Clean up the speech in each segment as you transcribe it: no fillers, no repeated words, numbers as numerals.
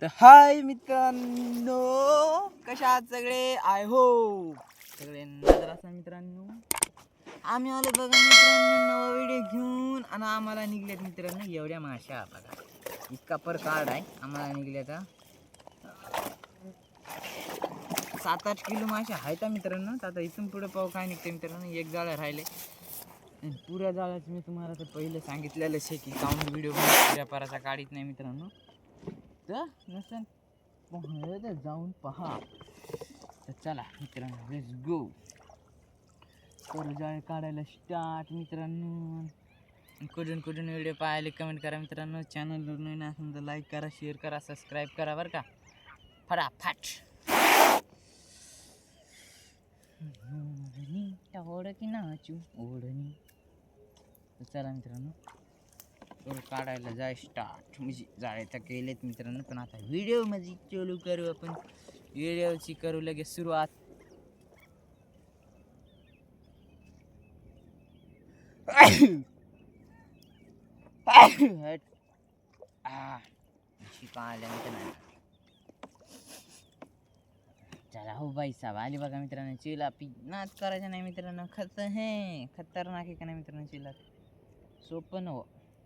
तर हाय मित्रांनो, कशा आहात सगळे? आय होप सगळे नजर असा मित्रांनो. आम्ही आलो बघा मित्रांनो नवा व्हिडिओ घेऊन, आणि आम्हाला निघल्यात मित्रांनो एवढ्या माशा बघा. इतका पर कार्ड आहे आम्हाला निघल्यात 7-8 किलो माशा आहेत मित्रांनो. आता इथून पुढे पाहू काय निघते मित्रांनो. एक जाळं राहिले, पुऱ्या जाळ्याचं मी तुम्हाला तर पहिले सांगितलेलंच आहे की काउंट व्हिडिओ पुऱ्या पराचा काढीत नाही मित्रांनो. तर नसेल तर जाऊन पहा. तर चला मित्रांनो, लेट्स गो. तर जाळे काढायला स्टार्ट मित्रांनो. कुठून कुठून व्हिडिओ पाहायला कमेंट करा मित्रांनो. चॅनलवर नवीन असेल तर लाईक करा, शेअर करा, सबस्क्राईब करा बरं का. फटाफट ओढ की नाचू ओढणी. तर चला मित्रांनो, तर काढायला जाय स्टार्ट. म्हणजे जाळे तर केलेत मित्रांनो, पण आता व्हिडिओ मध्ये चालू करू आपण. व्हिडिओची करू लगेच सुरुवात. चला हो भाई साहब, आली बघा मित्रांनो चिलापी. नाच करायचं नाही मित्रांनो, खतरनाक आहे का नाही मित्रांनो. चिलापी सोपं नव,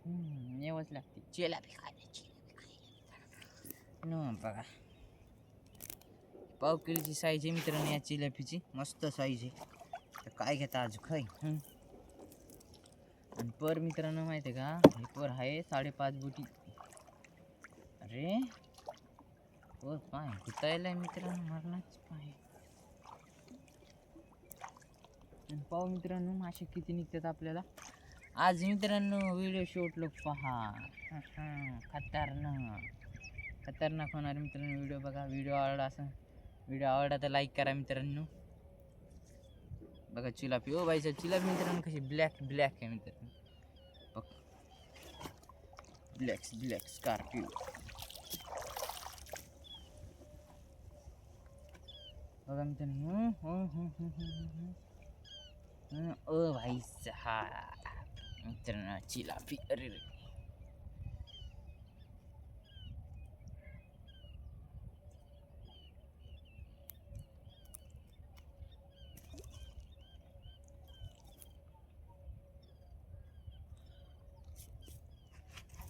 नेवच लागते चिलापी खायची. बघा पाव किलोची साईज आहे मित्रांनो या चिलापीची. मस्त साईज आहे. तर काय घेता आज खाय. आणि पर मित्रांनो माहिती आहे का, हे पर आहे 5.5 बोटी. अरे हो पाय गुतायला मित्रांनो, मरणाच पाय. आणि पाव मित्रांनो मासे किती निघतात आपल्याला आज मित्रांनो. व्हिडिओ शूट लोक पहा. खतरनाक होणार मित्रांनो व्हिडिओ. बघा व्हिडिओ आवडला तर लाईक करा मित्रांनो. बघा चिलापी, ओ बाईचा चिलापी मित्रांनो कशी ब्लॅक आहे मित्रांनो. बघ ब्लॅक स्कॉर्पिओ. बघा मित्रांनो, ओ भाई साहब मित्रांनो चिलापी. अरे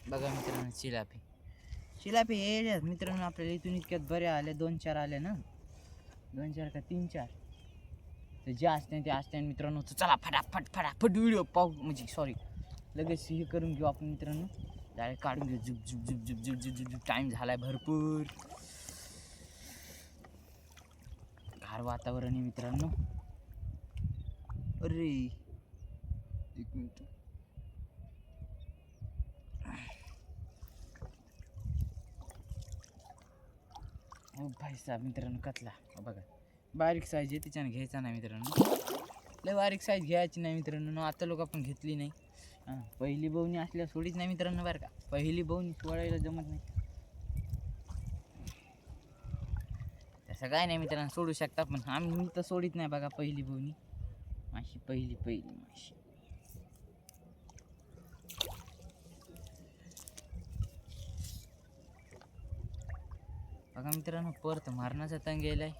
बघा मित्रांनो चिलापी हे मित्रांनो आपल्याला इथून इतक्यात बऱ्या आल्या. 2-4 आल्या ना, 2-4 का 3-4. तर जे असते ते असते मित्रांनो. तर चला फटाफट व्हिडिओ पाहू. म्हणजे सॉरी लगेच हे करून घेऊ आपण मित्रांनो. डायरेक्ट काढून घेऊ. झुप टाइम झालाय भरपूर. गार वातावरण आहे मित्रांनो. अरे एक मिनिट. हो भाई साहेब मित्रांनो कतला बघा. बारीक साईज आहे, तिच्याने घ्यायचा नाही मित्रांनो. लय बारीक साईज घ्यायची नाही मित्रांनो. आता लोक आपण घेतली नाही. पहिली बवणी असल्या सोडीच नाही मित्रांनो बरं का. पहिली बवणी सोडायला जमत नाही. तसं काय नाही मित्रांनो, सोडू शकता. पण आम्ही तर सोडित नाही बघा पहिली बवणी माशी. पहिली माशी. बघा मित्रांनो परत मारण्याचा तंग गेलाय.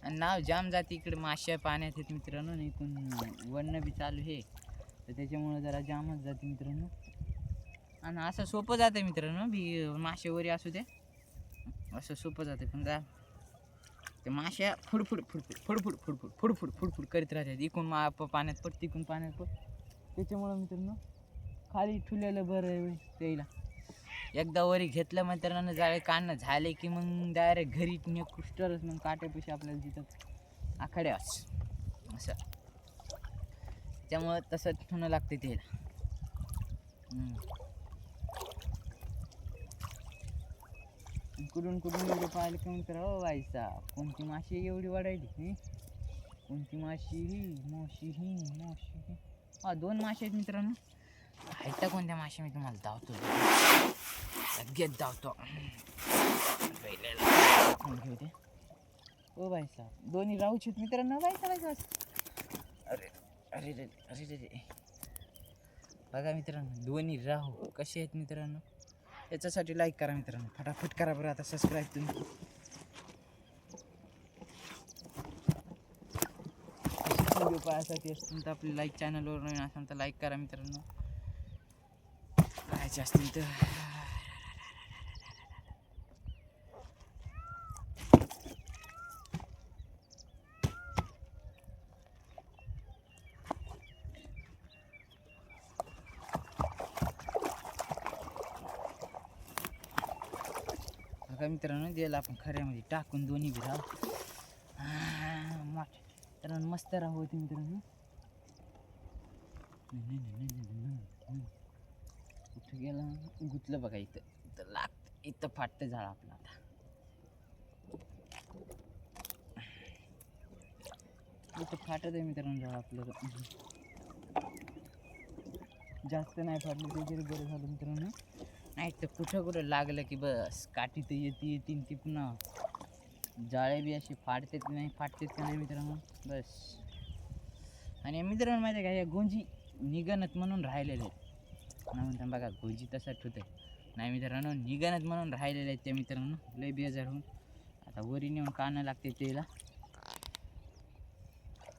आणि नाव जाम जाते इकडे. माश्या पाण्यात आहेत मित्रांनो. नाही पण वणणं बी चालू आहे, तर त्याच्यामुळे जरा जामच जाते मित्रांनो. आणि असं सोपं जातं मित्रांनो बी. माशेवरी असू दे असं सोपं जाते. पण जा ते माश्या फुडफुड करीत राहतात. इकून पाण्यात पड, तिकून पाण्यात पड. त्याच्यामुळं मित्रांनो खाली ठुलेलं बरं त्याला. एकदा वरी घेतलं मित्रांनो जाळे काढणं झाले की मग डायरेक्ट घरी कुस्टरच. मग काट्यापेक्षा आपल्याला तिथं आखाड्यास असं. त्यामुळं तसंच ठेवणं लागते त्याला. कुठून व्हिडिओ पाहायला कमी करा. हो व्हायचा कोणती माशी एवढी वाढायली. कोणती माशी ही. हा 2 मासे आहेत मित्रांनो. हायता कोणत्या माशी मी तुम्हाला धावतो लगेच धावतो. घेऊ ओ भाई साहेब दोन्ही राहूच मित्रांनो. काय करायचं अरे बघा मित्रांनो दोन्ही राहू कसे आहेत मित्रांनो. याच्यासाठी लाईक करा मित्रांनो, फटाफट करा बरं आता सबस्क्राईब तुम्ही. व्हिडिओ पाहायसाठी असतील तर आपली लाईक चॅनलवर नवीन असेल तर लाईक करा मित्रांनो. पाहायचे असतील तर बघा मित्रांनो, द्यायला आपण खऱ्यामध्ये टाकून दोन्ही बी राहू मित्रांनो, मस्त राहू मित्रांनो. कुठं गेला गुतलं बघा, इथं इथं लागतं, इथं फाटतं झाड आपलं. आता इथं फाटत आहे मित्रांनो झाड आपलं. जास्त नाही फाटलं तरी बरं झालं मित्रांनो, नाही तर कुठं लागलं की बस काठी तर येतील ती पुन्हा जाळे बी असे फाटतेत नाही का नाही मित्रांनो बस. आणि मित्रांनो माहिती आहे का, या गोंजी निघणत म्हणून राहिलेले आहेत ना म्हणता बघा, गोंजी तसंच होतं नाही मित्रांनो, निघणत म्हणून राहिलेले आहेत ते मित्रांनो. लय बेजार होऊन आता वरी नेऊन काढणं लागते त्याला,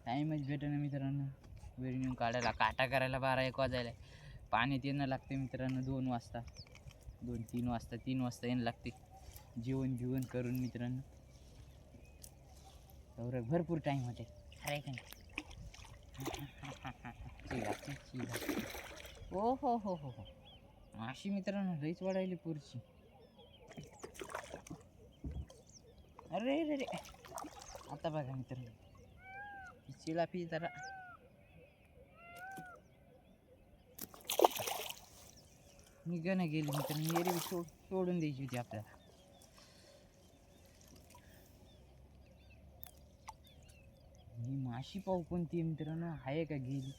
टाईमच भेटेना मित्रांनो वरी नेऊन काढायला. काटा करायला 12-1 वाजायला, पाण्यात येणं लागते मित्रांनो 2 वाजता, 2-3 वाजता, 3 वाजता येणं लागते जेवण करून मित्रांनो. तर भरपूर टाईम होते अरे का नाही. हो हो हो हो हो माशी मित्रांनो लईच वाढायली पुरची. अरे रे रे आता बघा मित्रांनो, चिलापी जरा निघणं गेली मित्रांनो, एरवी सोडून द्यायची होती आपल्याला. ही माशी पाहू कोणती मित्रांनो आहे का गेली,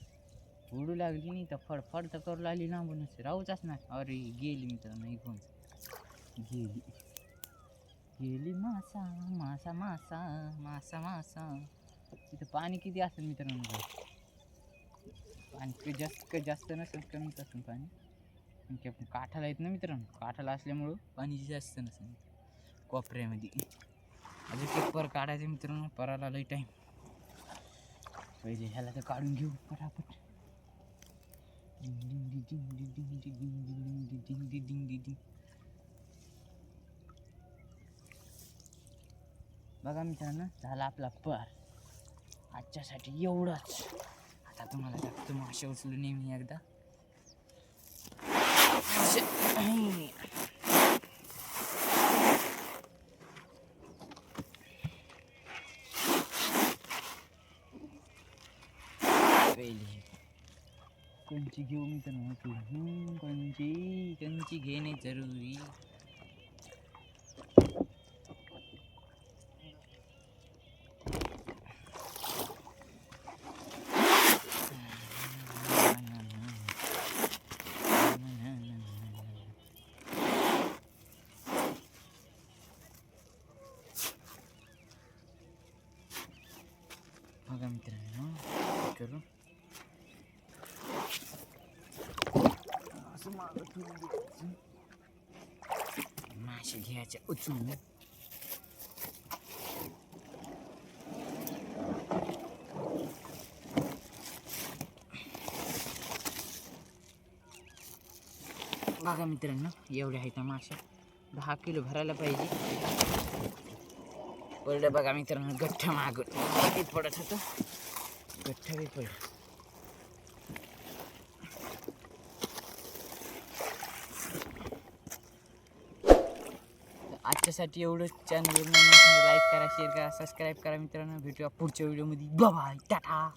ओढू लागली नाही तर फडफड तर करू लागली ना म्हणून राहूच असणार. अरे गेली मित्रांनो, इकडून गेली मासा मासा मासा मासा मासा. तिथं पाणी किती असेल मित्रांनो, पाणी जास्त नसेल, कमीच असेल पाणी. आणखी आपण काठाला येत ना मित्रांनो, काठाला असल्यामुळं पाणी जास्त नसेल कोपऱ्यामध्ये. अजून पेपर काढायचं मित्रांनो, पराला लई टाईम. पहिले ह्याला तर काढून घेऊ पटापट. बघा मित्रांनो, झाला आपला पर आजच्यासाठी एवढंच. आता तुम्हाला दाखवतो मासे उचलून नेहमी एकदा. पहिली कंची घेऊ मित्रांनो, कंची घेणे जरुरी. बघा मित्रांनो करू असं मासे घ्यायचे उचलून. बघा मित्रांनो, एवढे आहेत मासे, 10 किलो भरायला पाहिजे. पडलं बघा मित्रांनो गठ्ठ मागून किती पडत होतं, गठ्ठ बी पडलं. आजच्यासाठी एवढंच. चॅनलवर लाईक करा, शेअर करा, सबस्क्राईब करा मित्रांनो. भेटूया पुढच्या व्हिडिओमध्ये. Bye bye, Tata.